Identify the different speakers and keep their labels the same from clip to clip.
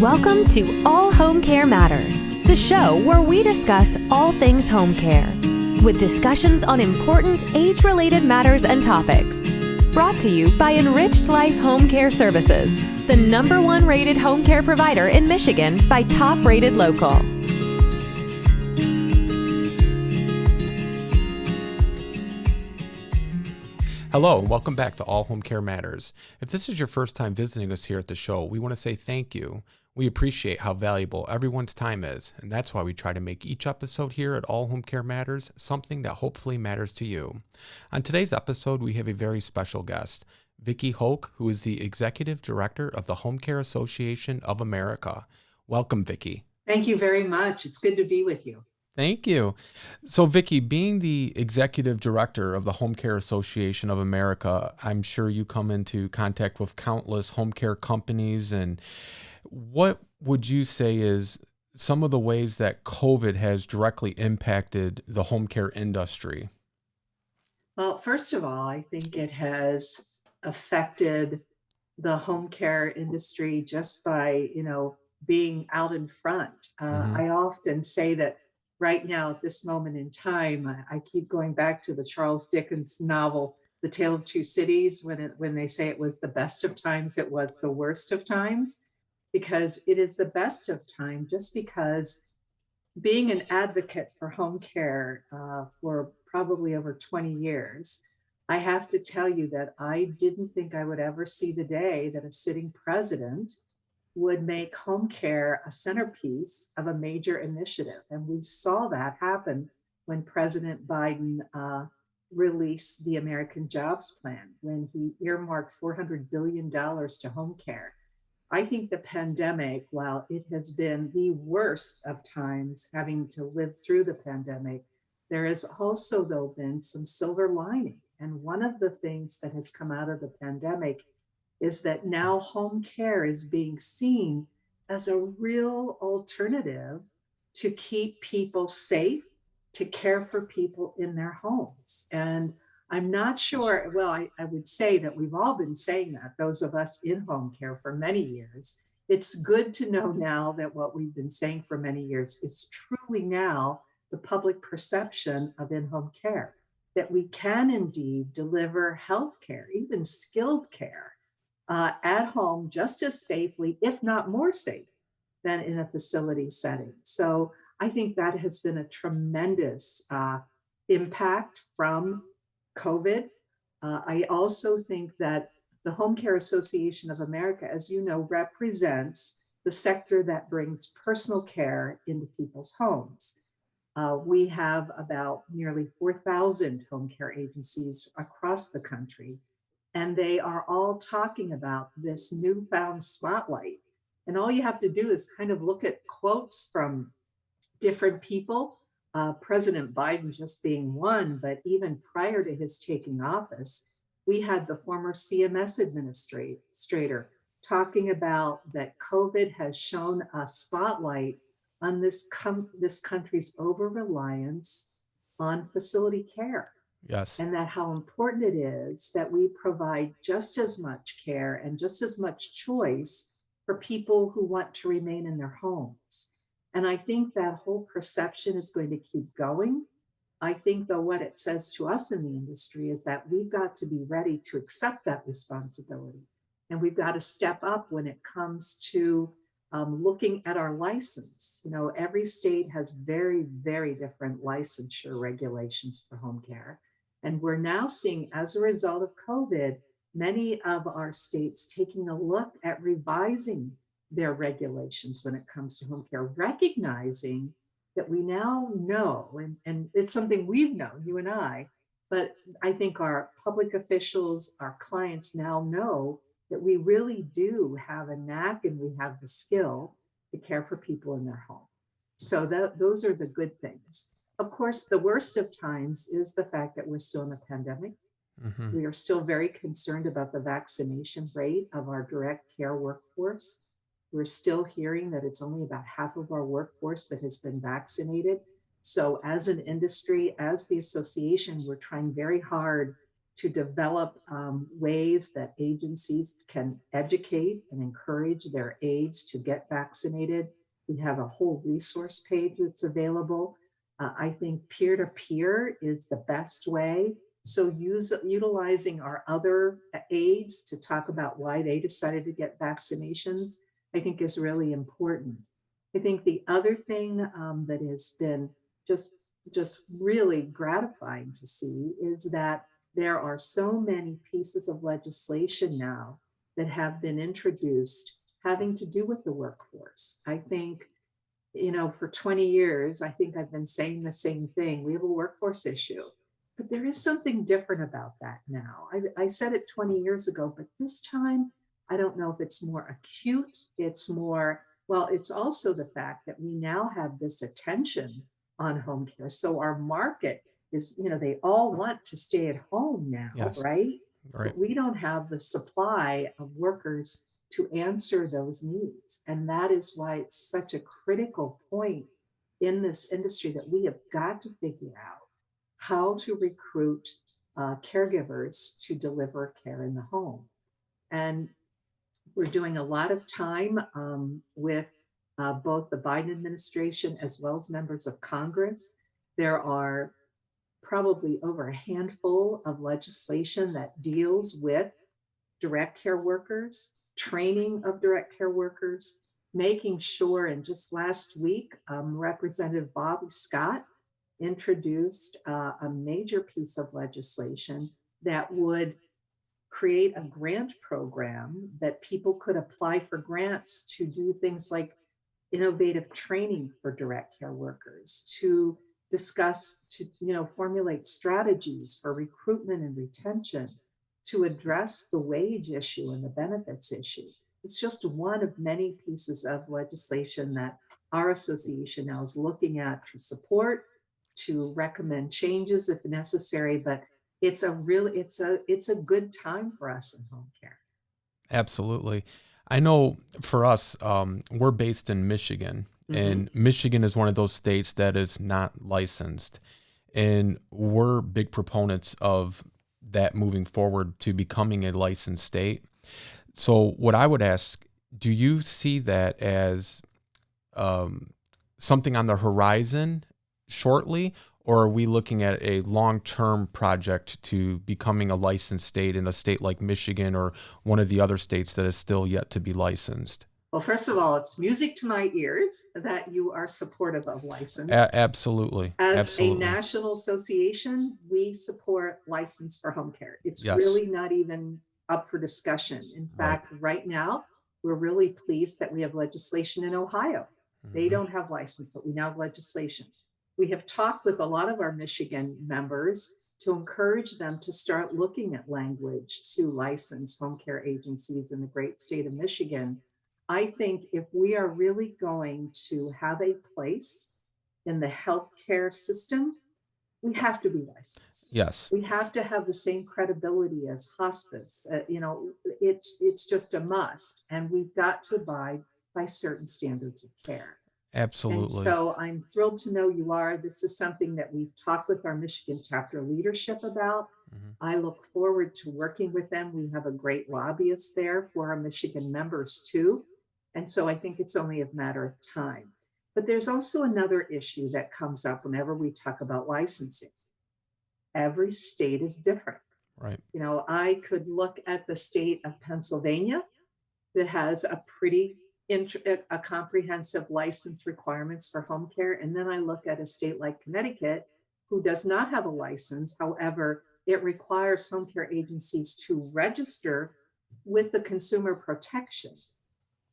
Speaker 1: Welcome to All Home Care Matters, the show where we discuss all things home care, with discussions on important age-related matters and topics. Brought to you by Enriched Life Home Care Services, the #1 rated home care provider in Michigan by Top Rated Local.
Speaker 2: Hello, and welcome back to All Home Care Matters. If this is your first time visiting us here at the show, we want to say thank you. We appreciate how valuable everyone's time is, and that's why we try to make each episode here at All Home Care Matters something that hopefully matters to you. On today's episode, we have a very special guest, Vicki Hoak, who is the Executive Director of the Home Care Association of America. Welcome, Vicki.
Speaker 3: Thank you very much. It's good to be with you.
Speaker 2: Thank you. So, Vicki, being the Executive Director of the Home Care Association of America, I'm sure you come into contact with countless home care companies. And what would you say is some of the ways that COVID has directly impacted the home care industry?
Speaker 3: Well, first of all, I think it has affected the home care industry just by, being out in front. I often say that right now, at this moment in time, I keep going back to the Charles Dickens novel, The Tale of Two Cities, when they say it was the best of times, it was the worst of times, because it is the best of time just because being an advocate for home care for probably over 20 years, I have to tell you that I didn't think I would ever see the day that a sitting president would make home care a centerpiece of a major initiative. And we saw that happen when President Biden released the American Jobs Plan, when he earmarked $400 billion to home care. I think the pandemic, while it has been the worst of times having to live through the pandemic, there has also, though, been some silver lining. And one of the things that has come out of the pandemic is that now home care is being seen as a real alternative to keep people safe, to care for people in their homes. And I'm not sure, well, I would say that we've all been saying that, those of us in home care for many years. It's good to know now that what we've been saying for many years is truly now the public perception of in-home care, that we can indeed deliver health care, even skilled care, at home just as safely, if not more safe, than in a facility setting. So I think that has been a tremendous impact from COVID. I also think that the Home Care Association of America, as you know, represents the sector that brings personal care into people's homes. We have about nearly 4,000 home care agencies across the country, and they are all talking about this newfound spotlight. And all you have to do is kind of look at quotes from different people, President Biden just being one, but even prior to his taking office, we had the former CMS administrator talking about that COVID has shown a spotlight on this country's over-reliance on facility care.
Speaker 2: Yes.
Speaker 3: And that how important it is that we provide just as much care and just as much choice for people who want to remain in their homes. And I think that whole perception is going to keep going. I think, though, what it says to us in the industry is that we've got to be ready to accept that responsibility. And we've got to step up when it comes to looking at our license. Every state has very, very different licensure regulations for home care. And we're now seeing, as a result of COVID, many of our states taking a look at revising their regulations when it comes to home care, recognizing that we now know, and it's something we've known, you and I, but I think our public officials, our clients now know that we really do have a knack and we have the skill to care for people in their home. So those are the good things. Of course, the worst of times is the fact that we're still in a pandemic. We are still very concerned about the vaccination rate of our direct care workforce. We're still hearing that it's only about half of our workforce that has been vaccinated. So as an industry, as the association, we're trying very hard to develop ways that agencies can educate and encourage their aides to get vaccinated. We have a whole resource page that's available. I think peer to peer is the best way. So utilizing our other aides to talk about why they decided to get vaccinations, I think is really important. I think the other thing that has been just just really gratifying to see is that there are so many pieces of legislation now that have been introduced having to do with the workforce. I think, for 20 years, I think I've been saying the same thing. We have a workforce issue, but there is something different about that now. I said it 20 years ago, but this time, I don't know if it's more acute. It's more, well, it's also the fact that we now have this attention on home care. So our market is, they all want to stay at home now,
Speaker 2: Yes.
Speaker 3: right?
Speaker 2: Right.
Speaker 3: But we don't have the supply of workers to answer those needs. And that is why it's such a critical point in this industry that we have got to figure out how to recruit caregivers to deliver care in the home. And we're doing a lot of time with both the Biden administration as well as members of Congress. There are probably over a handful of legislation that deals with direct care workers, training of direct care workers, making sure. And just last week, Representative Bobby Scott introduced a major piece of legislation that would create a grant program that people could apply for grants to do things like innovative training for direct care workers, to discuss, to formulate strategies for recruitment and retention, to address the wage issue and the benefits issue. It's just one of many pieces of legislation that our association now is looking at to support, to recommend changes if necessary. But it's a good time for us in home care.
Speaker 2: Absolutely. I know for us, we're based in Michigan,
Speaker 3: Mhm.
Speaker 2: and Michigan is one of those states that is not licensed. And we're big proponents of that moving forward to becoming a licensed state. So, what I would ask, do you see that as um, something on the horizon shortly, or are we looking at a long-term project to becoming a licensed state in a state like Michigan or one of the other states that is still yet to be licensed?
Speaker 3: Well, first of all, it's music to my ears that you are supportive of license.
Speaker 2: Absolutely,
Speaker 3: As a
Speaker 2: absolutely.
Speaker 3: national association, we support license for home care. It's
Speaker 2: Yes,
Speaker 3: really not even up for discussion. In
Speaker 2: right.
Speaker 3: fact, right now, we're really pleased that we have legislation in Ohio. They
Speaker 2: Hmm.
Speaker 3: don't have license, but we now have legislation. We have talked with a lot of our Michigan members to encourage them to start looking at language to license home care agencies in the great state of Michigan. I think if we are really going to have a place in the healthcare system, we have to be licensed.
Speaker 2: Yes,
Speaker 3: We have to have the same credibility as hospice. It's just a must, and we've got to abide by certain standards of care. And
Speaker 2: absolutely.
Speaker 3: so I'm thrilled to know you are. This is something that we've talked with our Michigan chapter leadership about.
Speaker 2: Hmm.
Speaker 3: I look forward to working with them. We have a great lobbyist there for our Michigan members too. And so I think it's only a matter of time. But there's also another issue that comes up whenever we talk about licensing. Every state is different.
Speaker 2: Right.
Speaker 3: I could look at the state of Pennsylvania that has a pretty a comprehensive license requirements for home care. And then I look at a state like Connecticut, who does not have a license. However, it requires home care agencies to register with the consumer protection.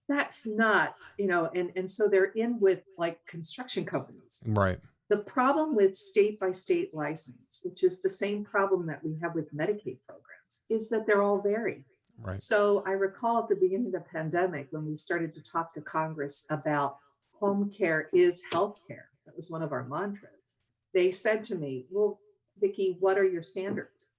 Speaker 3: That's not, and so they're in with like construction companies.
Speaker 2: Right.
Speaker 3: The problem with state by state license, which is the same problem that we have with Medicaid programs, is that they're all varied.
Speaker 2: Right.
Speaker 3: So I recall at the beginning of the pandemic when we started to talk to Congress about home care is health care. That was one of our mantras. They said to me, well, Vicki, what are your standards?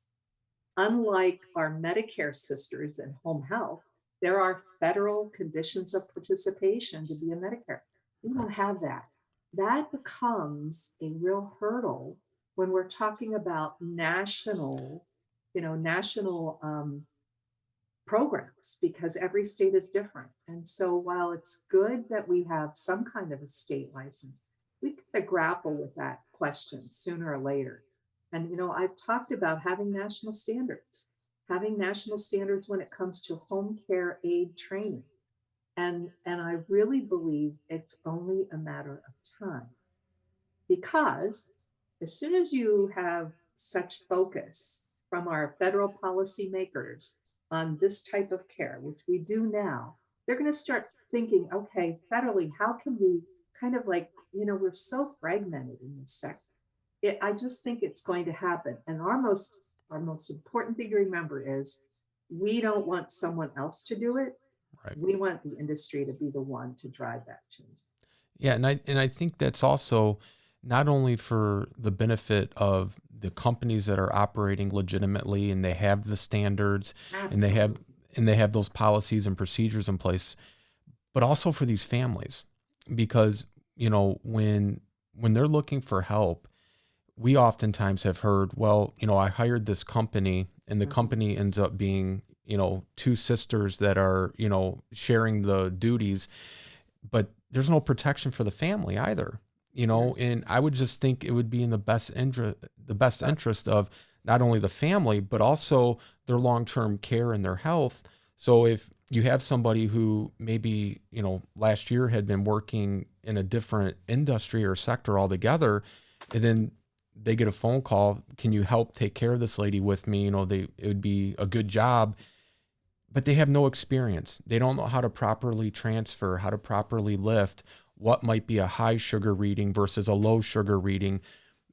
Speaker 3: Unlike our Medicare sisters in home health, there are federal conditions of participation to be a Medicare. We
Speaker 2: Right.
Speaker 3: don't have that. That becomes a real hurdle when we're talking about national national programs because every state is different. And so while it's good that we have some kind of a state license, we got to grapple with that question sooner or later. And I've talked about having national standards when it comes to home care aid training. And I really believe it's only a matter of time because as soon as you have such focus from our federal policymakers on this type of care, which we do now, they're going to start thinking, okay, federally, how can we kind of like, we're so fragmented in this sector. I just think it's going to happen. And our most important thing to remember is we don't want someone else to do it.
Speaker 2: Right.
Speaker 3: We want the industry to be the one to drive that change.
Speaker 2: Yeah, and I think that's also not only for the benefit of the companies that are operating legitimately and they have the standards and they have
Speaker 3: Absolutely.
Speaker 2: and they have those policies and procedures in place, but also for these families because when they're looking for help, we oftentimes have heard, well, I hired this company and the
Speaker 3: Mhm.
Speaker 2: company ends up being, two sisters that are, sharing the duties, but there's no protection for the family either.
Speaker 3: There's
Speaker 2: And I would just think it would be in the best interest of not only the family but also their long-term care and their health. So if you have somebody who maybe last year had been working in a different industry or sector altogether, and then they get a phone call, can you help take care of this lady with me? It would be a good job, but they have no experience. They don't know how to properly transfer, how to properly lift, what might be a high sugar reading versus a low sugar reading.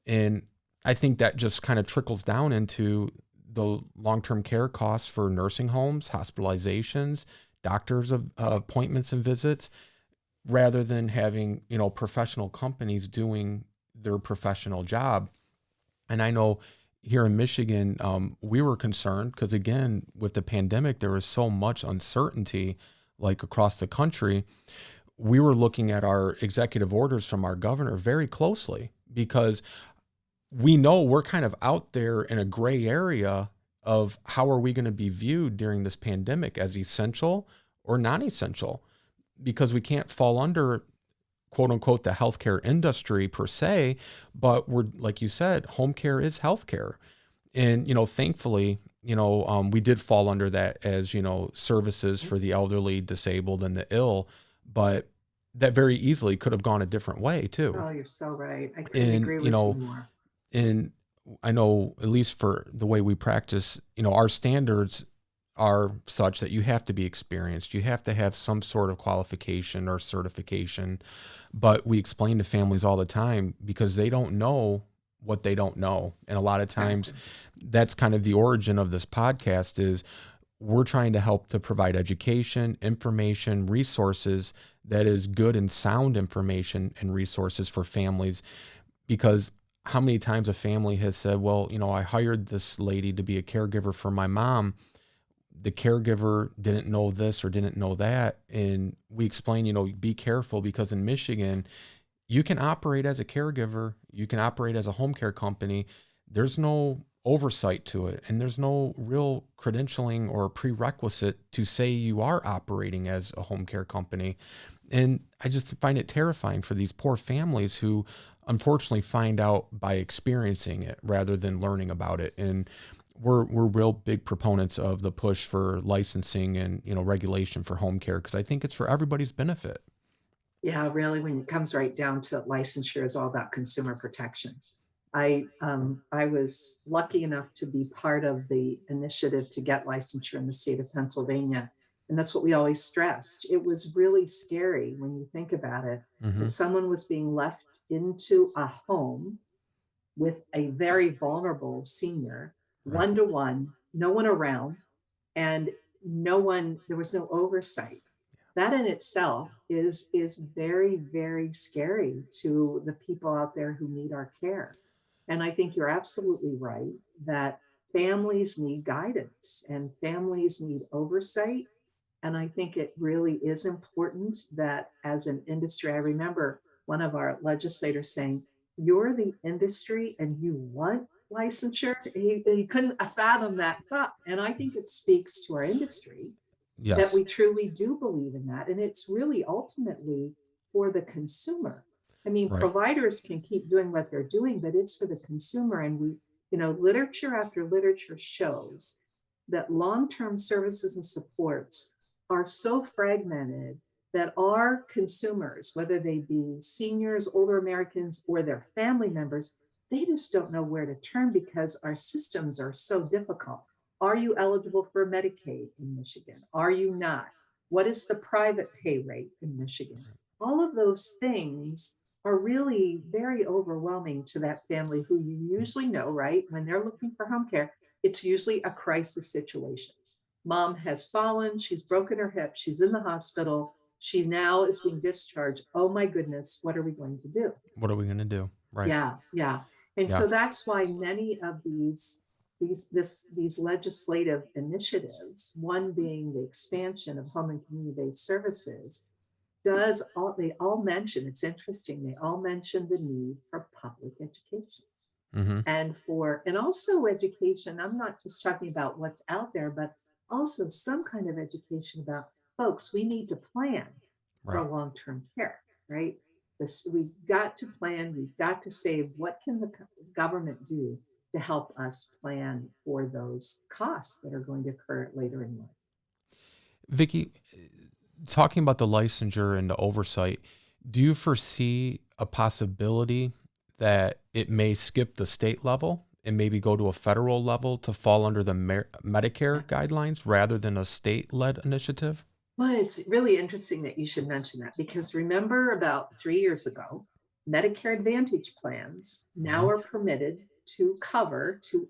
Speaker 2: And I think that just kind of trickles down into the long-term care costs for nursing homes, hospitalizations, doctors of appointments and visits, rather than having, professional companies doing their professional job. And I know here in Michigan, we were concerned because, again, with the pandemic, there was so much uncertainty, like across the country. We were looking at our executive orders from our governor very closely because we know we're kind of out there in a gray area of how are we going to be viewed during this pandemic as essential or non essential because we can't fall under quote unquote the healthcare industry per se, but we're like you said, home care is healthcare, and thankfully, we did fall under that as services for the elderly, disabled, and the ill, but that very easily could have gone a different way too,
Speaker 3: Oh, you're so right. I couldn't
Speaker 2: and
Speaker 3: agree with you more.
Speaker 2: and I know at least for the way we practice, our standards are such that you have to be experienced. You have to have some sort of qualification or certification. But we explain to families all the time because they don't know what they don't know. And a lot of times
Speaker 3: Exactly.
Speaker 2: that's kind of the origin of this podcast is we're trying to help to provide education, information, resources that is good and sound information and resources for families because how many times a family has said, well, I hired this lady to be a caregiver for my mom. The caregiver didn't know this or didn't know that. And we explain, be careful because in Michigan, you can operate as a caregiver, you can operate as a home care company. There's no oversight to it, and there's no real credentialing or prerequisite to say you are operating as a home care company. And I just find it terrifying for these poor families who unfortunately find out by experiencing it rather than learning about it. And we're real big proponents of the push for licensing and regulation for home care because I think it's for everybody's benefit.
Speaker 3: Yeah, really, when it comes right down to it, licensure is all about consumer protection. I was lucky enough to be part of the initiative to get licensure in the state of Pennsylvania, and that's what we always stressed. It was really scary when you think about it
Speaker 2: Hmm.
Speaker 3: that someone was being left into a home with a very vulnerable senior,
Speaker 2: Right.
Speaker 3: one to one, no one around, and no one, there was no oversight. That in itself is very, very scary to the people out there who need our care. And I think you're absolutely right that families need guidance and families need oversight. And I think it really is important that as an industry, I remember one of our legislators saying, you're the industry and you what? licensure. He couldn't fathom that thought. And I think it speaks to our industry that
Speaker 2: Yes.
Speaker 3: we truly do believe in that. And it's really ultimately for the consumer. I mean,
Speaker 2: Right.
Speaker 3: providers can keep doing what they're doing, but it's for the consumer. And literature after literature shows that long-term services and supports are so fragmented that our consumers, whether they be seniors, older Americans, or their family members, they just don't know where to turn because our systems are so difficult. Are you eligible for Medicaid in Michigan? Are you not? What is the private pay rate in Michigan? All of those things are really very overwhelming to that family who you usually know, right? When they're looking for home care, it's usually a crisis situation. Mom has fallen, she's broken her hip, she's in the hospital, she now is being discharged. Oh my goodness, what are we going to do?
Speaker 2: What are we going to do? Right.
Speaker 3: Yeah, yeah. And
Speaker 2: Yeah.
Speaker 3: so that's why many of these legislative initiatives, one being the expansion of home and community-based services, they all mention, it's interesting, they all mention the need for public education
Speaker 2: Mm-hmm.
Speaker 3: and also education. I'm not just talking about what's out there, but also some kind of education about folks, we need to plan
Speaker 2: Right.
Speaker 3: for long-term care, right? We've got to plan, we've got to save. What can the government do to help us plan for those costs that are going to occur later in life?
Speaker 2: Vicki, talking about the licensure and the oversight, do you foresee a possibility that it may skip the state level and maybe go to a federal level to fall under the Medicare guidelines rather than a state-led initiative?
Speaker 3: Well, it's really interesting that you should mention that because remember about 3 years ago, Medicare Advantage plans
Speaker 2: Hmm.
Speaker 3: now are permitted to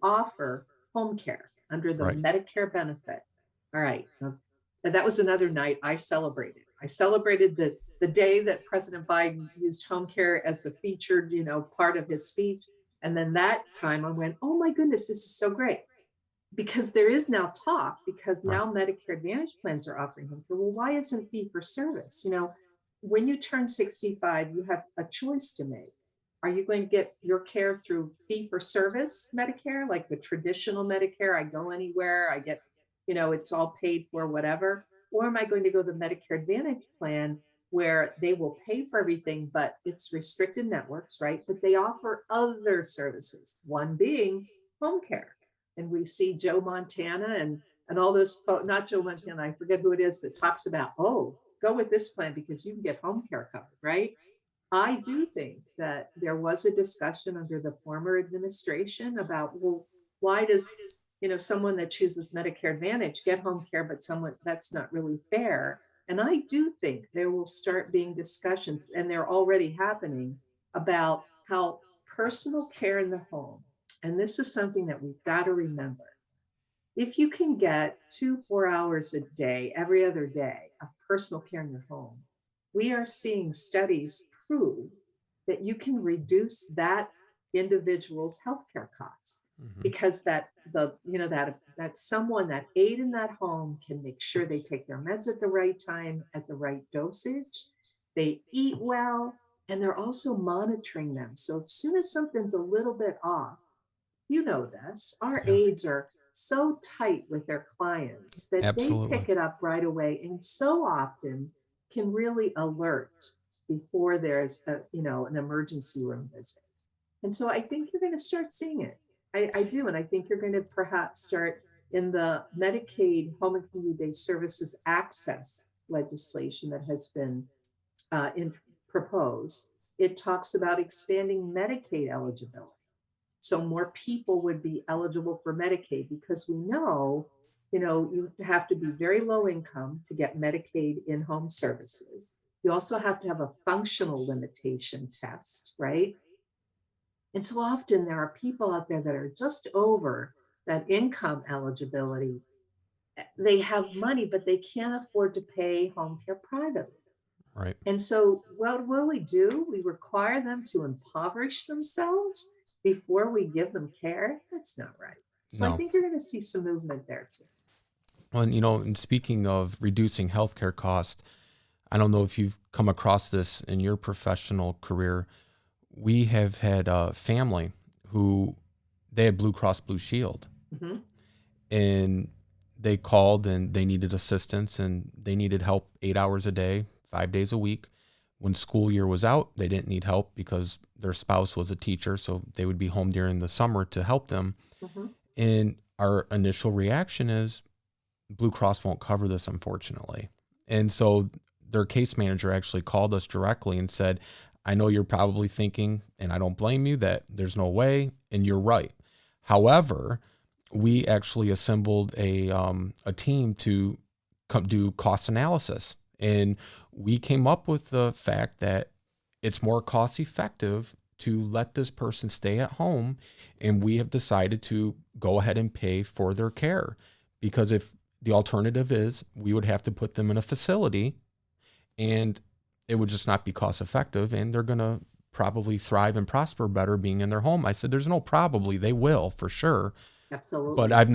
Speaker 3: offer home care under the
Speaker 2: Right.
Speaker 3: Medicare benefit. All right. And that was another night I celebrated. I celebrated the day that President Biden used home care as a featured, part of his speech. And then that time I went, oh my goodness, this is so great because there is now talk because
Speaker 2: Right.
Speaker 3: now Medicare Advantage plans are offering home care. Well, why isn't fee for service? When you turn 65, you have a choice to make. Are you going to get your care through fee for service Medicare, like the traditional Medicare? I go anywhere, I get, it's all paid for, whatever. Or am I going to go the Medicare Advantage plan where they will pay for everything, but it's restricted networks, right? But they offer other services, one being home care. And we see Joe Montana and all those folks, not Joe Montana, I forget who it is that talks about, oh, go with this plan because you can get home care covered, right? I do think that there was a discussion under the former administration about, well, why does someone that chooses Medicare Advantage get home care, but someone that's not really fair? And I do think there will start being discussions, and they're already happening, about how personal care in the home, and this is something that we've got to remember. If you can get 2 4 hours a day, every other day, of personal care in your home, we are seeing studies prove that you can reduce that individual's healthcare costs
Speaker 2: Hmm.
Speaker 3: because that someone, that aide in that home, can make sure they take their meds at the right time, at the right dosage, they eat well, and they're also monitoring them. So as soon as something's a little bit off, this, our
Speaker 2: Yeah.
Speaker 3: aides are so tight with their clients that they
Speaker 2: Absolutely.
Speaker 3: pick it up right away and so often can really alert before there's an emergency room visit. And so I think you're going to start seeing it. I do. And I think you're going to perhaps start in the Medicaid home and community-based services access legislation that has been proposed. It talks about expanding Medicaid eligibility. So more people would be eligible for Medicaid because we know, you have to be very low income to get Medicaid in-home services. You also have to have a functional limitation test, right? And so often there are people out there that are just over that income eligibility. They have money, but they can't afford to pay home care privately.
Speaker 2: Right.
Speaker 3: And so what will we do? We require them to impoverish themselves before we give them care. That's not right. So I
Speaker 2: No.
Speaker 3: think you're going to see some movement there too.
Speaker 2: Well, and speaking of reducing healthcare costs, I don't know if you've come across this in your professional career. We have had a family who they had Blue Cross Blue Shield,
Speaker 3: Mhm.
Speaker 2: and they called and they needed assistance and they needed help 8 hours a day, 5 days a week. When school year was out, they didn't need help because their spouse was a teacher, so they would be home during the summer to help them.
Speaker 3: Mhm.
Speaker 2: And our initial reaction is Blue Cross won't cover this, unfortunately. And so their case manager actually called us directly and said, I know you're probably thinking, and I don't blame you, that there's no way, and you're right. However, we actually assembled a team to do cost analysis. And we came up with the fact that it's more cost effective to let this person stay at home. And we have decided to go ahead and pay for their care, because if the alternative is we would have to put them in a facility and it would just not be cost effective, and they're going to probably thrive and prosper better being in their home. I said, there's no probably, they will for sure. But
Speaker 3: Absolutely.
Speaker 2: I've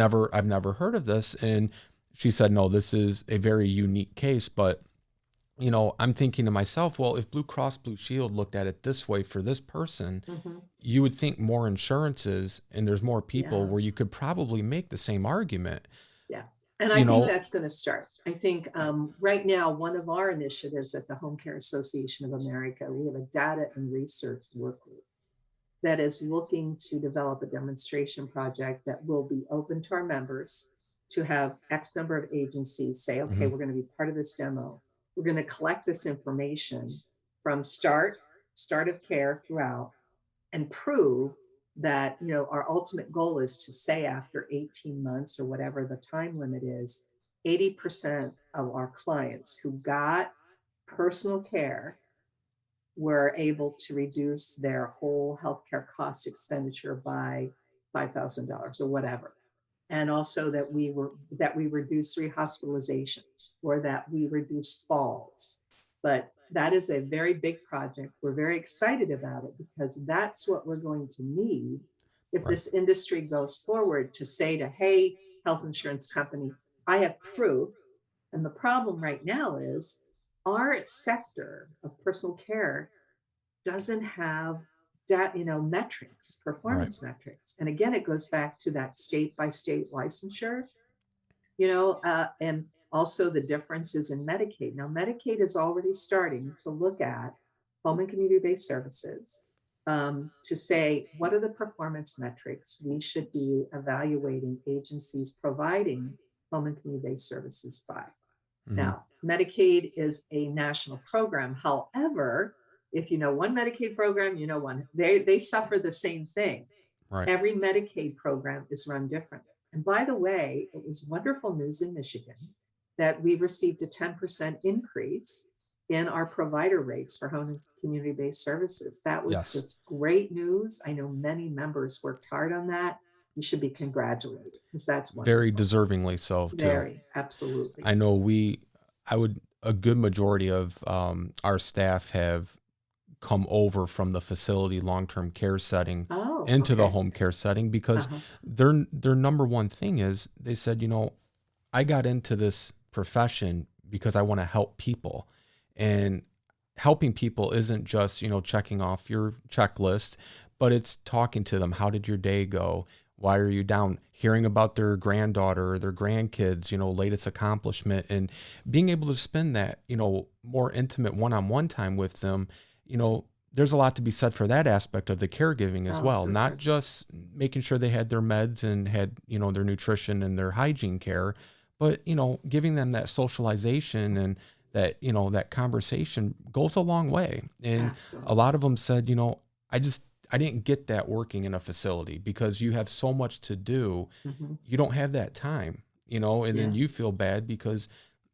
Speaker 2: never heard of this. And she said, no, this is a very unique case. But, I'm thinking to myself, well, if Blue Cross Blue Shield looked at it this way for this person,
Speaker 3: Mhm.
Speaker 2: you would think more insurances and there's more people
Speaker 3: Yeah.
Speaker 2: where you could probably make the same argument,
Speaker 3: Yeah. And I
Speaker 2: you
Speaker 3: think
Speaker 2: know,
Speaker 3: that's going to start. I think right now, one of our initiatives at the Home Care Association of America, we have a data and research work group that is looking to develop a demonstration project that will be open to our members, to have X number of agencies say, okay,
Speaker 2: mhm,
Speaker 3: we're going to be part of this demo. We're going to collect this information from start of care throughout, and prove that, our ultimate goal is to say after 18 months or whatever the time limit is, 80% of our clients who got personal care were able to reduce their whole healthcare cost expenditure by $5,000 or whatever. And also that we reduce rehospitalizations, or that we reduce falls. But that is a very big project. We're very excited about it because that's what we're going to need if
Speaker 2: right,
Speaker 3: this industry goes forward, to say to, hey, health insurance company, I have proof. And the problem right now is our sector of personal care doesn't have that, metrics,
Speaker 2: right,
Speaker 3: performance metrics. And again, it goes back to that state by state licensure, and also the differences in Medicaid. Now, Medicaid is already starting to look at home and community-based services, to say, what are the performance metrics we should be evaluating agencies providing home and community-based services by.
Speaker 2: mhm,
Speaker 3: Now, Medicaid is a national program. However, if you know one Medicaid program, you know one. They suffer the same thing.
Speaker 2: right,
Speaker 3: Every Medicaid program is run differently. And by the way, it was wonderful news in Michigan that we received a 10% increase in our provider rates for home and community-based services. That was
Speaker 2: yes,
Speaker 3: just great news. I know many members worked hard on that. You should be congratulated because that's
Speaker 2: very
Speaker 3: wonderful.
Speaker 2: deservingly so too.
Speaker 3: Very, absolutely.
Speaker 2: I know a good majority of our staff have come over from the facility long-term care setting
Speaker 3: Oh,
Speaker 2: into the
Speaker 3: okay.
Speaker 2: home care setting, because
Speaker 3: Uh-huh.
Speaker 2: their number one thing is they said, I got into this profession because I want to help people. And helping people isn't just, checking off your checklist, but it's talking to them. How did your day go? Why are you down? Hearing about their granddaughter or their grandkids, latest accomplishment, and being able to spend that, more intimate one-on-one time with them. There's a lot to be said for that aspect of the caregiving as
Speaker 3: Oh,
Speaker 2: well. Not
Speaker 3: super.
Speaker 2: just making sure they had their meds and had, their nutrition and their hygiene care, but, giving them that socialization and that, that conversation goes a long way. And a
Speaker 3: Absolutely.
Speaker 2: lot of them said, I didn't get that working in a facility because you have so much to do.
Speaker 3: Mhm.
Speaker 2: You don't have that time, and then
Speaker 3: Yeah.
Speaker 2: you feel bad because,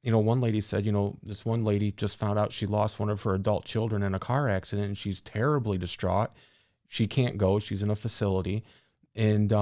Speaker 2: one lady said, this one lady just found out she lost one of her adult children in a car accident and she's terribly distraught. She can't go. She's in a facility. And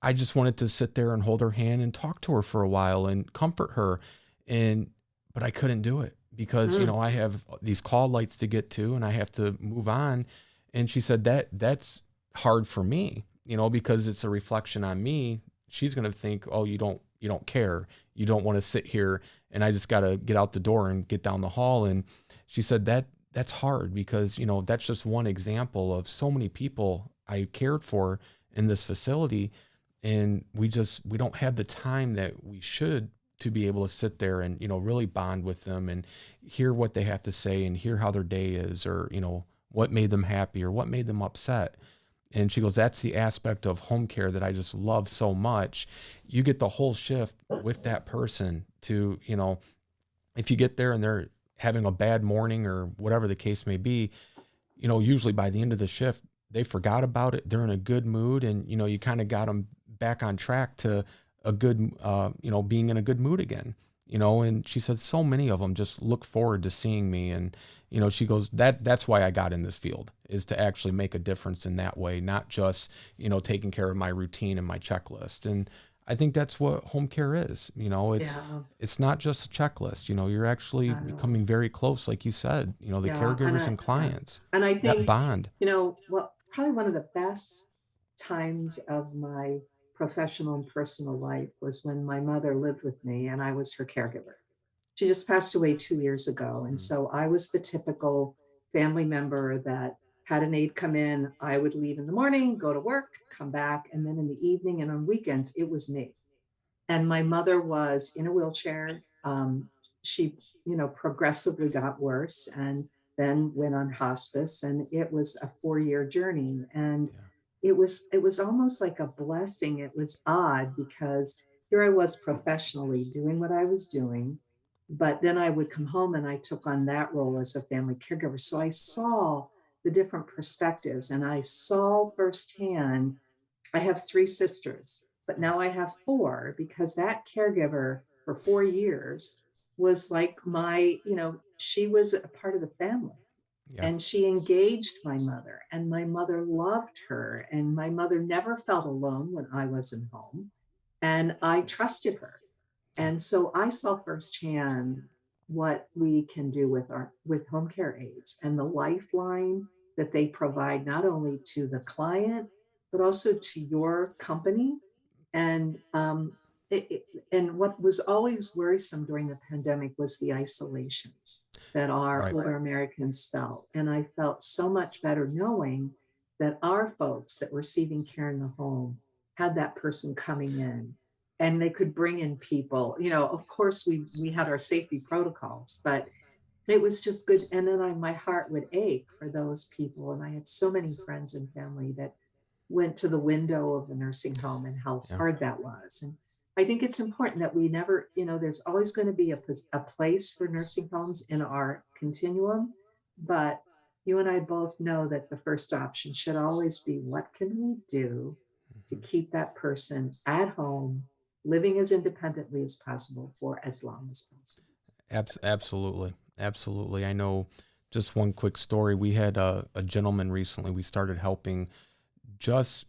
Speaker 2: I just wanted to sit there and hold her hand and talk to her for a while and comfort her. But I couldn't do it because,
Speaker 3: Mm.
Speaker 2: I have these call lights to get to and I have to move on. And she said that's hard for me, because it's a reflection on me. She's going to think, oh, you don't care. You don't want to sit here and I just got to get out the door and get down the hall. And she said that's hard because, that's just one example of so many people I cared for in this facility, and we don't have the time that we should to be able to sit there and, really bond with them and hear what they have to say and hear how their day is, or, what made them happy or what made them upset. And she goes, that's the aspect of home care that I just love so much. You get the whole shift with that person to, if you get there and they're having a bad morning or whatever the case may be, usually by the end of the shift, they forgot about it. They're in a good mood, and, you kind of got them back on track to a good, being in a good mood again, and she said so many of them just look forward to seeing me. And, she goes, that's why I got in this field, is to actually make a difference in that way, not just, taking care of my routine and my checklist. And I think that's what home care is.
Speaker 3: Yeah,
Speaker 2: It's not just a checklist. You're actually
Speaker 3: I know.
Speaker 2: becoming very close, like you said, the
Speaker 3: Yeah,
Speaker 2: caregivers and
Speaker 3: yeah,
Speaker 2: clients,
Speaker 3: and I
Speaker 2: that
Speaker 3: think,
Speaker 2: bond.
Speaker 3: well, probably one of the best times of my professional and personal life was when my mother lived with me and I was her caregiver. She just passed away 2 years ago, and
Speaker 2: Mm,
Speaker 3: so I was the typical family member that had an aide come in. I would leave in the morning, go to work, come back, and then in the evening and on weekends, it was me. And my mother was in a wheelchair. She, progressively got worse and then went on hospice, and it was a 4-year journey. And
Speaker 2: yeah.
Speaker 3: it was almost like a blessing. It was odd because here I was professionally doing what I was doing, but then I would come home and I took on that role as a family caregiver. So I saw the different perspectives, and I saw firsthand. I have 3 sisters, but now I have 4 because that caregiver for 4 years was like she was a part of the family,
Speaker 2: Yeah.
Speaker 3: and she engaged my mother, and my mother loved her, and my mother never felt alone when I wasn't home, and I trusted her.
Speaker 2: Yeah.
Speaker 3: And so I saw firsthand what we can do with home care aides and the lifeline that they provide not only to the client but also to your company. And and what was always worrisome during the pandemic was the isolation that our
Speaker 2: Right.
Speaker 3: older Americans felt. And I felt so much better knowing that our folks that were receiving care in the home had that person coming in, and they could bring in people. Of course, we had our safety protocols, but it was just good. And then my heart would ache for those people. And I had so many friends and family that went to the window of the nursing home and how
Speaker 2: Yeah.
Speaker 3: hard that was. And I think it's important that we never, there's always going to be a place for nursing homes in our continuum. But you and I both know that the first option should always be, what can we do to
Speaker 2: Mhm.
Speaker 3: keep that person at home, living as independently as possible for as long as possible?
Speaker 2: Absolutely. Absolutely. I know, just one quick story. We had a gentleman recently we started helping just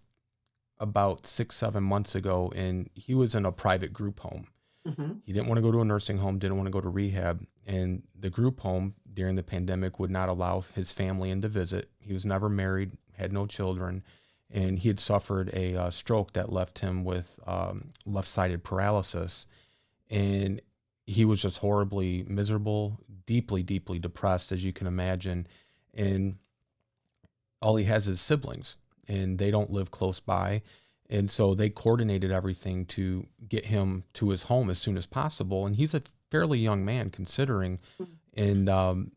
Speaker 2: about 6, 7 months ago, and he was in a private group home.
Speaker 3: Hmm.
Speaker 2: He didn't want to go to a nursing home, didn't want to go to rehab. And the group home during the pandemic would not allow his family in to visit. He was never married, had no children, and he had suffered a stroke that left him with left sided paralysis. And he was just horribly miserable, deeply, deeply depressed, as you can imagine. And all he has is siblings, and they don't live close by. And so they coordinated everything to get him to his home as soon as possible. And he's a fairly young man considering. And,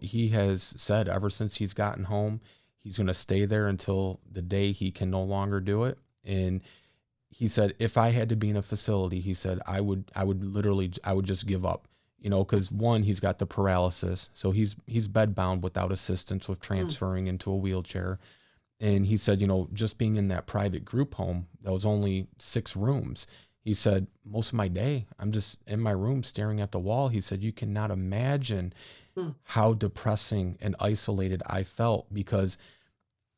Speaker 2: he has said ever since he's gotten home, he's going to stay there until the day he can no longer do it. And he said, if I had to be in a facility, he said, I would just give up, because one, he's got the paralysis. So he's bedbound without assistance with transferring into a wheelchair. And he said, just being in that private group home, that was only 6 rooms. He said, most of my day, I'm just in my room staring at the wall. He said, you cannot imagine
Speaker 3: Mm.
Speaker 2: how depressing and isolated I felt, because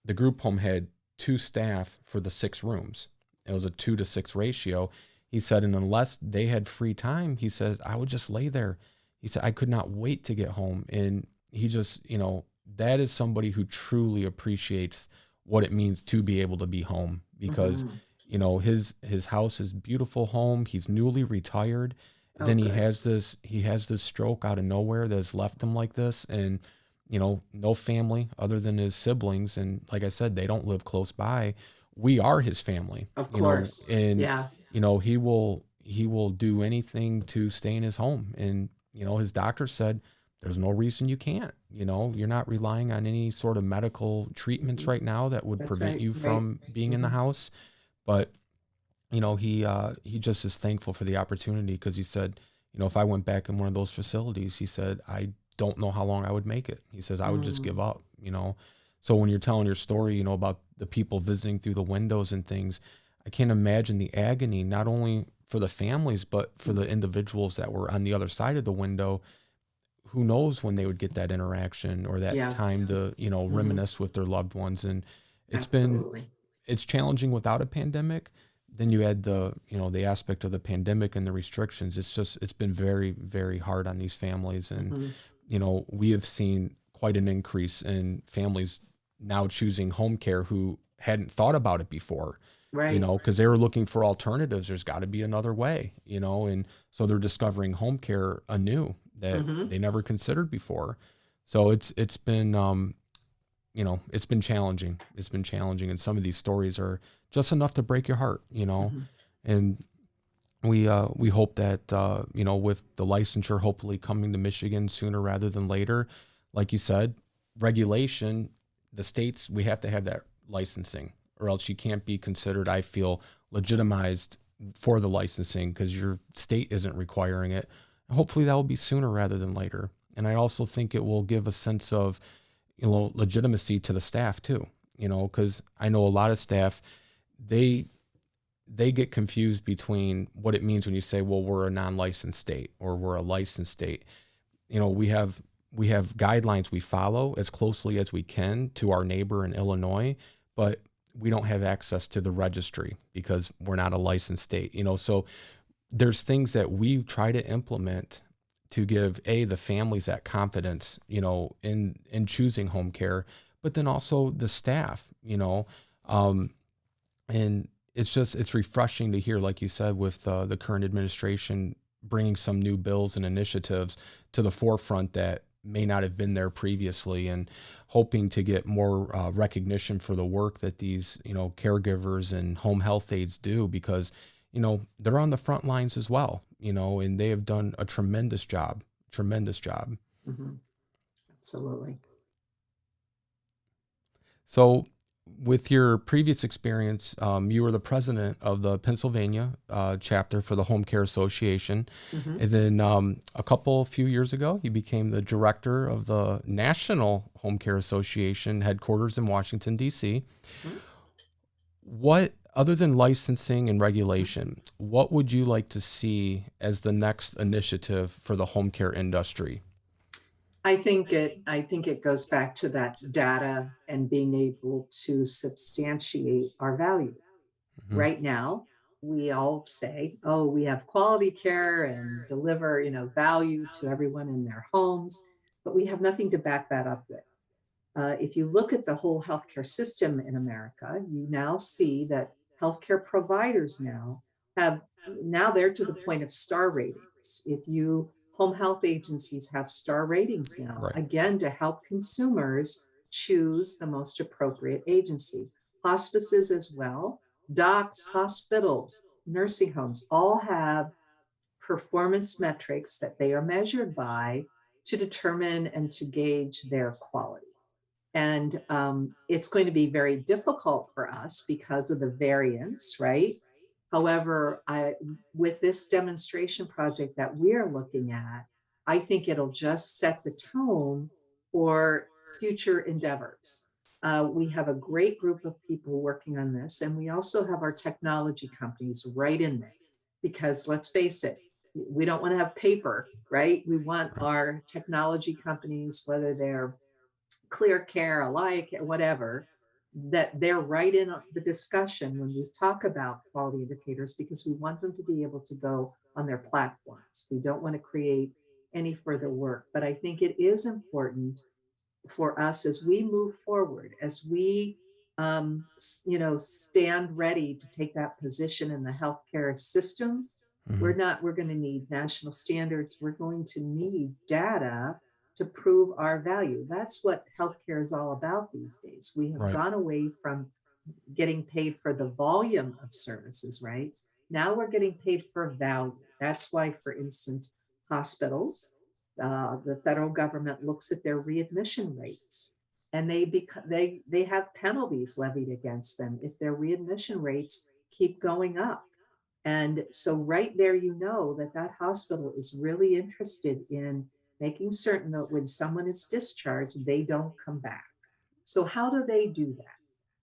Speaker 2: the group home had 2 staff for the 6 rooms. It was a 2-to-6 ratio. He said, and unless they had free time, he says, I would just lay there. He said, I could not wait to get home. And he just, that is somebody who truly appreciates what it means to be able to be home, because,
Speaker 3: Hmm.
Speaker 2: his house is beautiful home. He's newly retired.
Speaker 3: Oh,
Speaker 2: Then
Speaker 3: good.
Speaker 2: he has this stroke out of nowhere that has left him like this. And, no family other than his siblings. And like I said, they don't live close by. we are his family,
Speaker 3: Of
Speaker 2: you know,
Speaker 3: course.
Speaker 2: and
Speaker 3: Yeah.
Speaker 2: he will do anything to stay in his home. And his doctor said there's no reason you can't. You're not relying on any sort of medical treatments
Speaker 3: Mhm.
Speaker 2: right now that would
Speaker 3: That's
Speaker 2: prevent
Speaker 3: right.
Speaker 2: you
Speaker 3: Right.
Speaker 2: from being in the
Speaker 3: Hmm.
Speaker 2: house. But he just is thankful for the opportunity, because he said, if I went back in one of those facilities, he said, I don't know how long I would make it. He says I would just
Speaker 3: Mm.
Speaker 2: give up. So when you're telling your story, about the people visiting through the windows and things, I can't imagine the agony, not only for the families, but for
Speaker 3: Mm.
Speaker 2: the individuals that were on the other side of the window. Who knows when they would get that interaction or that
Speaker 3: Yeah.
Speaker 2: time to,
Speaker 3: Hmm.
Speaker 2: reminisce with their loved ones. And it's been
Speaker 3: Absolutely.
Speaker 2: it's challenging without a pandemic. Then you add the aspect of the pandemic and the restrictions. It's been very, very hard on these families. And,
Speaker 3: Hmm.
Speaker 2: we have seen quite an increase in families now choosing home care who hadn't thought about it before,
Speaker 3: Right.
Speaker 2: because they were looking for alternatives. There's got to be another way. And so they're discovering home care anew that
Speaker 3: Hmm.
Speaker 2: they never considered before. So it's been challenging. It's been challenging, and some of these stories are just enough to break your heart.
Speaker 3: Hmm.
Speaker 2: And we hope that with the licensure hopefully coming to Michigan sooner rather than later, like you said, regulation, the states, we have to have that licensing, or else you can't be considered, I feel, legitimized for the licensing because your state isn't requiring it. Hopefully that will be sooner rather than later. And I also think it will give a sense of legitimacy to the staff too, because I know a lot of staff, they they get confused between what it means when you say, well, we're a non-licensed state or we're a licensed state. We have guidelines we follow as closely as we can to our neighbor in Illinois, but we don't have access to the registry because we're not a licensed state. So there's things that we try to implement to give the families that confidence, in choosing home care, but then also the staff, um, and it's refreshing to hear, like you said, with the current administration bringing some new bills and initiatives to the forefront that may not have been there previously, and hoping to get more recognition for the work that these caregivers and home health aides do, because they're on the front lines as well, and they have done a tremendous job.
Speaker 3: Hmm. Absolutely.
Speaker 2: So, with your previous experience, you were the president of the Pennsylvania chapter for the Home Care Association.
Speaker 3: Hmm.
Speaker 2: And then few years ago, you became the director of the National Home Care Association headquarters in Washington, D.C. What, other than licensing and regulation, what would you like to see as the next initiative for the home care industry?
Speaker 3: I think it goes back to that data and being able to substantiate our value.
Speaker 2: Hmm.
Speaker 3: Right now, we all say, oh, we have quality care and deliver, value to everyone in their homes, but we have nothing to back that up with. If you look at the whole healthcare system in America, you now see that healthcare providers now they're to the point of star ratings. If you home health agencies have star ratings now,
Speaker 2: Right.
Speaker 3: again, to help consumers choose the most appropriate agency. Hospices as well, docs, hospitals, nursing homes all have performance metrics that they are measured by to determine and to gauge their quality. And it's going to be very difficult for us because of the variance, right? However, with this demonstration project that we're looking at, I think it'll just set the tone for future endeavors. We have a great group of people working on this, and we also have our technology companies right in there. Because let's face it, we don't want to have paper, right? We want
Speaker 2: Right.
Speaker 3: our technology companies, whether they're Clear Care, alike, whatever, that they're right in the discussion when we talk about quality indicators because we want them to be able to go on their platforms. We don't want to create any further work, but I think it is important for us as we move forward, as we stand ready to take that position in the healthcare system.
Speaker 2: Hmm.
Speaker 3: We're going to need national standards. We're going to need data to prove our value. That's what healthcare is all about these days. We have
Speaker 2: Right.
Speaker 3: gone away from getting paid for the volume of services, right? Now we're getting paid for value. That's why, for instance, hospitals, the federal government looks at their readmission rates, and they have penalties levied against them if their readmission rates keep going up. And so right there, you know that that hospital is really interested in making certain that when someone is discharged, they don't come back. So how do they do that?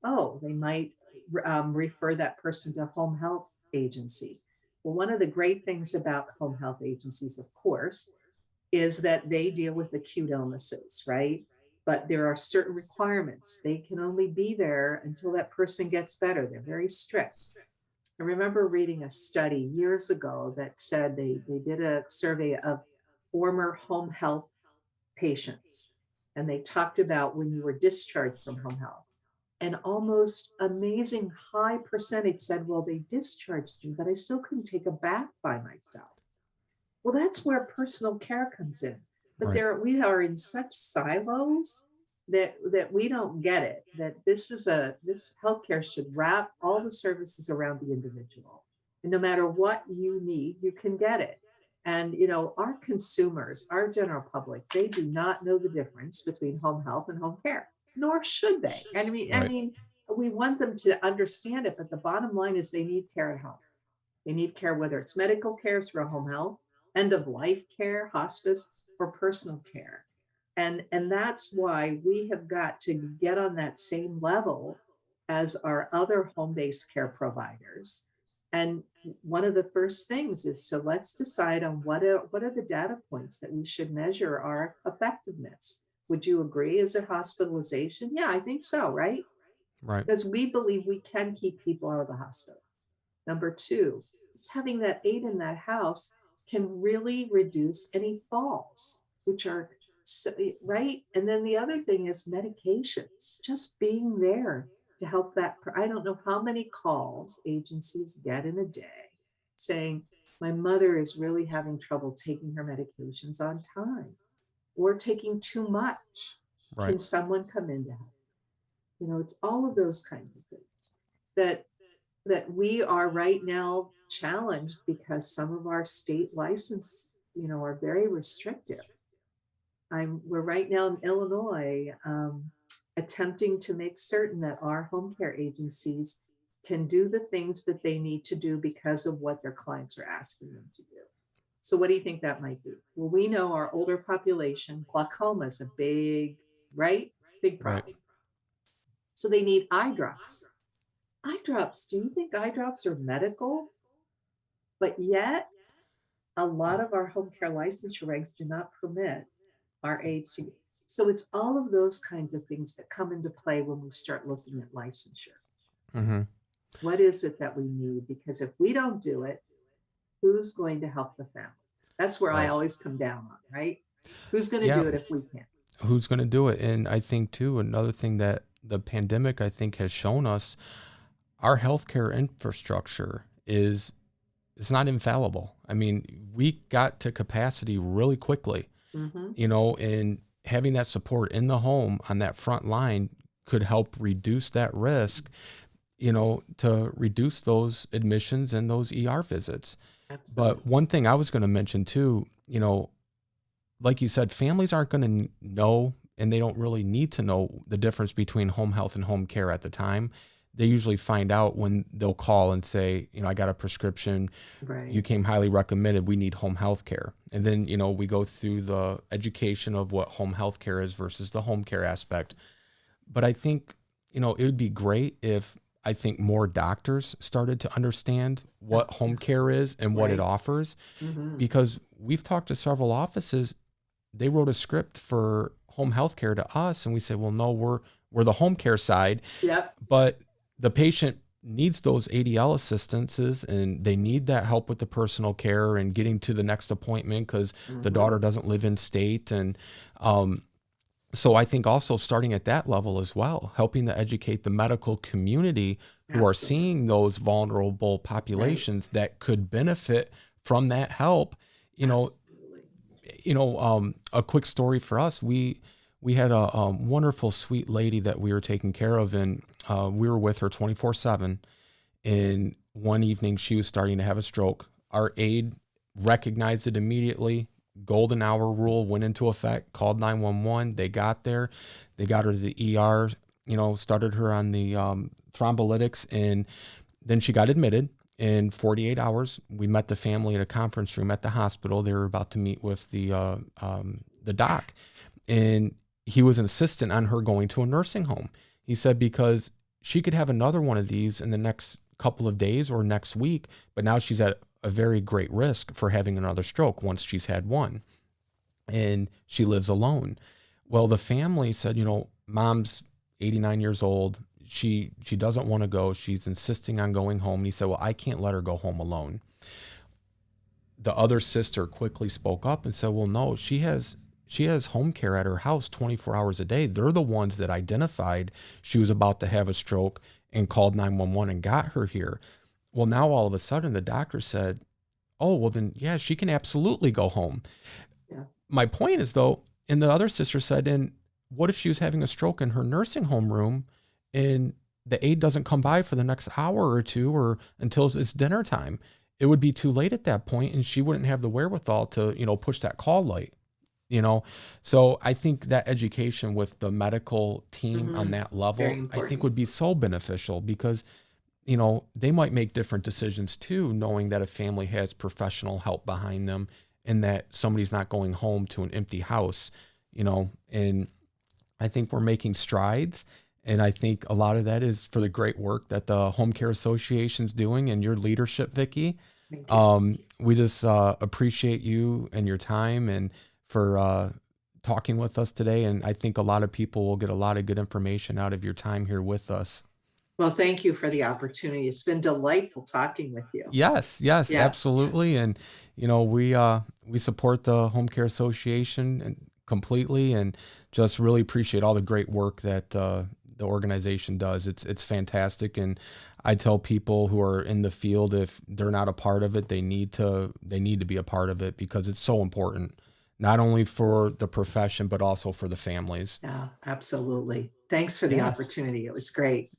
Speaker 3: Oh, they might refer that person to a home health agency. Well, one of the great things about home health agencies, of course, is that they deal with acute illnesses, right? But there are certain requirements. They can only be there until that person gets better. They're very strict. I remember reading a study years ago that said they did a survey of former home health patients, and they talked about when you were discharged from home health. An almost amazing high percentage said, well, they discharged me, but I still couldn't take a bath by myself. Well, that's where personal care comes in. But
Speaker 2: Right.
Speaker 3: there we are in such silos that we don't get it. That this healthcare should wrap all the services around the individual. And no matter what you need, you can get it. And our consumers, our general public, they do not know the difference between home health and home care, nor should they. And I
Speaker 2: Right.
Speaker 3: mean, we want them to understand it, but the bottom line is they need care at home. They need care, whether it's medical care through home health, end of life care, hospice, or personal care. And that's why we have got to get on that same level as our other home-based care providers. And one of the first things is to let's decide on what are the data points that we should measure our effectiveness. Would you agree? Is it hospitalization? Yeah, I think so, right?
Speaker 2: Right.
Speaker 3: Because we believe we can keep people out of the hospital. Number two, just having that aide in that house can really reduce any falls, which are so, right. And then the other thing is medications, just being there to help that. I don't know how many calls agencies get in a day saying, my mother is really having trouble taking her medications on time or taking too much.
Speaker 2: Right.
Speaker 3: Can someone come in to help? It's all of those kinds of things that we are right now challenged because some of our state license, are very restrictive. We're right now in Illinois attempting to make certain that our home care agencies can do the things that they need to do because of what their clients are asking them to do. So what do you think that might be? Well, we know our older population, glaucoma is a big, right? Big
Speaker 2: Right.
Speaker 3: problem. So they need eye drops. Eye drops, do you think eye drops are medical? But yet, a lot of our home care licensure regs do not permit our aides to. So it's all of those kinds of things that come into play when we start looking at licensure.
Speaker 2: Mm-hmm.
Speaker 3: What is it that we need? Because if we don't do it, who's going to help the family? That's where I
Speaker 2: Right.
Speaker 3: always come down on, right? Who's going to
Speaker 2: Yeah.
Speaker 3: do it if we can't?
Speaker 2: Who's going to do it? And I think too, another thing that the pandemic, I think, has shown us, our healthcare infrastructure it's not infallible. I mean, we got to capacity really quickly,
Speaker 3: Mm-hmm.
Speaker 2: and having that support in the home on that front line could help reduce that risk, to reduce those admissions and those ER visits.
Speaker 3: Absolutely.
Speaker 2: But one thing I was going to mention too, like you said, families aren't going to know, and they don't really need to know the difference between home health and home care at the time. They usually find out when they'll call and say, I got a prescription.
Speaker 3: Right.
Speaker 2: You came highly recommended. We need home health care. And then, we go through the education of what home health care is versus the home care aspect. But I think, it would be great if I think more doctors started to understand what home care is and what it
Speaker 3: Right.
Speaker 2: offers,
Speaker 3: Mm-hmm.
Speaker 2: because we've talked to several offices. They wrote a script for home health care to us, and we say, well, no, we're the home care side,
Speaker 3: Yep.
Speaker 2: but the patient needs those ADL assistances, and they need that help with the personal care and getting to the next appointment because the
Speaker 3: Mm-hmm.
Speaker 2: daughter doesn't live in state. And so I think also starting at that level as well, helping to educate the medical community who are
Speaker 3: Absolutely.
Speaker 2: seeing those vulnerable populations that could benefit from that help.
Speaker 3: Absolutely.
Speaker 2: A quick story for us. We we had a wonderful, sweet lady that we were taking care of, and we were with her 24/7. And one evening, she was starting to have a stroke. Our aide recognized it immediately. Golden hour rule went into effect, called 911. They got there. They got her to the ER, started her on the thrombolytics, and then she got admitted. In 48 hours, we met the family at a conference room at the hospital. They were about to meet with the doc, and he was insistent on her going to a nursing home. He said because she could have another one of these in the next couple of days or next week, but now she's at a very great risk for having another stroke once she's had one, and she lives alone. Well, the family said, mom's 89 years old. She doesn't want to go. She's insisting on going home. And he said, well, I can't let her go home alone. The other sister quickly spoke up and said, well, no, she has home care at her house 24 hours a day. They're the ones that identified she was about to have a stroke and called 911 and got her here. Well, now all of a sudden the doctor said, oh, well then, yeah, she can absolutely go home.
Speaker 3: Yeah.
Speaker 2: My point is though, and the other sister said, and what if she was having a stroke in her nursing home room and the aide doesn't come by for the next hour or two or until it's dinner time? It would be too late at that point, and she wouldn't have the wherewithal to, push that call light, So I think that education with the medical team on that level, I think would be so beneficial because, they might make different decisions too, knowing that a family has professional help behind them and that somebody's not going home to an empty house, and I think we're making strides. And I think a lot of that is for the great work that the Home Care Association's doing and your leadership, Vicki. We just appreciate you and your time and for talking with us today. And I think a lot of people will get a lot of good information out of your time here with us.
Speaker 3: Well, thank you for the opportunity. It's been delightful talking with you.
Speaker 2: Yes, absolutely. And, we support the Home Care Association completely and just really appreciate all the great work that the organization does. It's fantastic. And I tell people who are in the field, if they're not a part of it, they need to be a part of it because it's so important, not only for the profession, but also for the families.
Speaker 3: Yeah, absolutely. Thanks for the opportunity. It was great.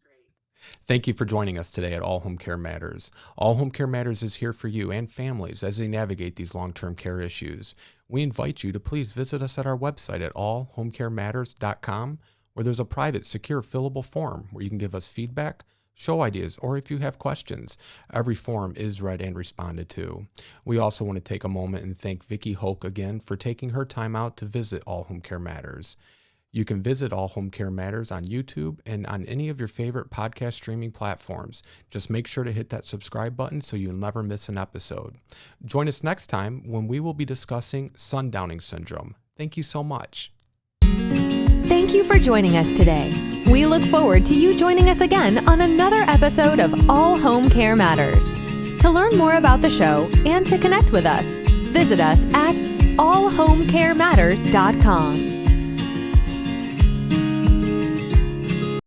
Speaker 2: Thank you for joining us today at All Home Care Matters. All Home Care Matters is here for you and families as they navigate these long-term care issues. We invite you to please visit us at our website at allhomecarematters.com, where there's a private, secure, fillable form where you can give us feedback, show ideas, or if you have questions. Every form is read and responded to. We also want to take a moment and thank Vicki Hoak again for taking her time out to visit All Home Care Matters. You can visit All Home Care Matters on YouTube and on any of your favorite podcast streaming platforms. Just make sure to hit that subscribe button so you'll never miss an episode. Join us next time when we will be discussing sundowning syndrome. Thank you so much.
Speaker 1: Thank you for joining us today. We look forward to you joining us again on another episode of All Home Care Matters. To learn more about the show and to connect with us, visit us at allhomecarematters.com.